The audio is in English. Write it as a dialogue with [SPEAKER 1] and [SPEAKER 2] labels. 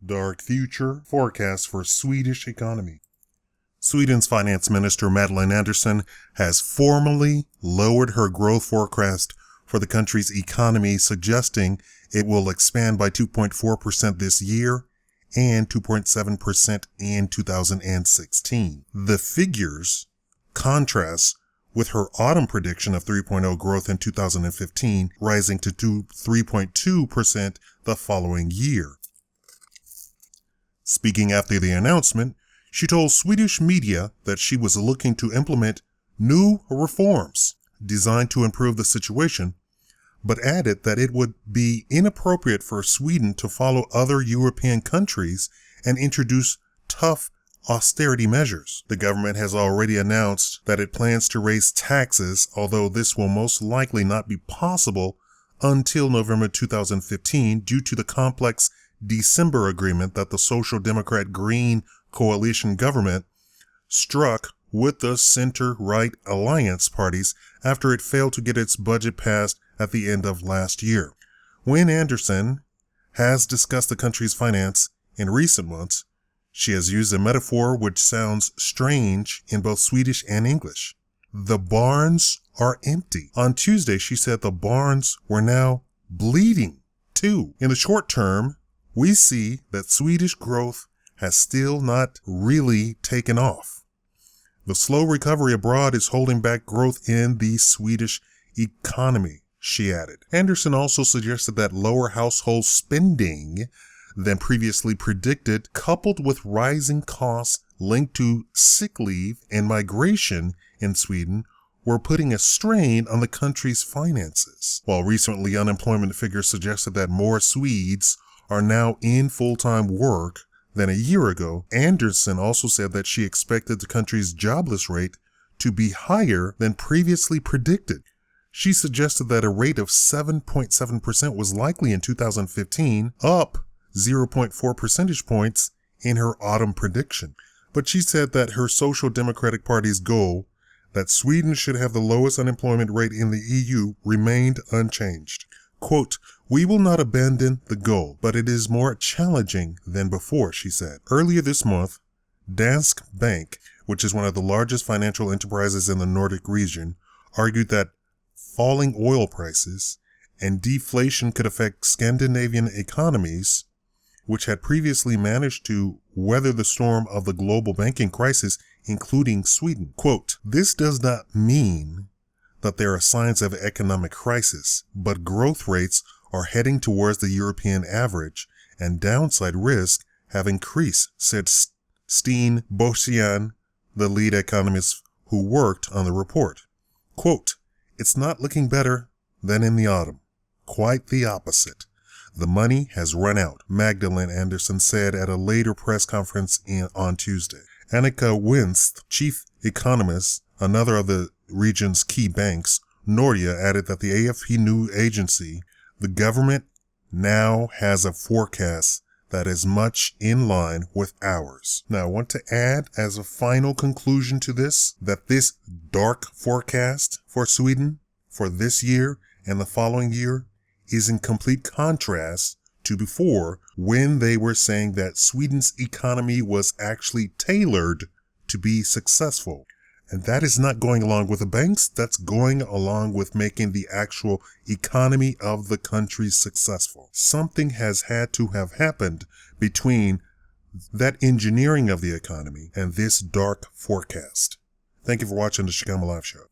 [SPEAKER 1] Dark future forecast for Swedish economy. Sweden's finance minister Magdalena Andersson has formally lowered her growth forecast for the country's economy, suggesting it will expand by 2.4% this year and 2.7% in 2016. The figures contrast with her autumn prediction of 3.0 growth in 2015, rising to 3.2% the following year. Speaking after the announcement, she told Swedish media that she was looking to implement new reforms designed to improve the situation, but added that it would be inappropriate for Sweden to follow other European countries and introduce tough austerity measures. The government has already announced that it plans to raise taxes, although this will most likely not be possible until November 2015 due to the complex December agreement that the Social Democrat Green coalition government struck with the center-right alliance parties after it failed to get its budget passed at the end of last year. When Andersson has discussed the country's finance in recent months, she has used a metaphor which sounds strange in both Swedish and English. The barns are empty. On Tuesday, she said the barns were now bleeding too. In the short term, we see that Swedish growth has still not really taken off. The slow recovery abroad is holding back growth in the Swedish economy, she added. Andersson also suggested that lower household spending than previously predicted, coupled with rising costs linked to sick leave and migration in Sweden, were putting a strain on the country's finances. While recently unemployment figures suggested that more Swedes are now in full-time work than a year ago, Andersson also said that she expected the country's jobless rate to be higher than previously predicted. She suggested that a rate of 7.7% was likely in 2015, up 0.4 percentage points in her autumn prediction. But she said that her Social Democratic Party's goal that Sweden should have the lowest unemployment rate in the EU remained unchanged. Quote, "We will not abandon the goal, but it is more challenging than before," she said. Earlier this month, Danske Bank, which is one of the largest financial enterprises in the Nordic region, argued that falling oil prices and deflation could affect Scandinavian economies, which had previously managed to weather the storm of the global banking crisis, including Sweden. Quote, "This does not mean that there are signs of economic crisis, but growth rates are heading towards the European average and downside risk have increased," said Steen Boesian, the lead economist who worked on the report. Quote, "It's not looking better than in the autumn. Quite the opposite. The money has run out," Magdalena Andersson said at a later press conference on Tuesday. Annika Winst, chief economist, another of the region's key banks, Nordea, added that the AFP news agency, the government now has a forecast that is much in line with ours. Now, I want to add as a final conclusion to this, that this dark forecast for Sweden for this year and the following year is in complete contrast to before, when they were saying that Sweden's economy was actually tailored to be successful. And that is not going along with the banks, that's going along with making the actual economy of the country successful. Something has had to have happened between that engineering of the economy and this dark forecast. Thank you for watching the Shikama Live Show.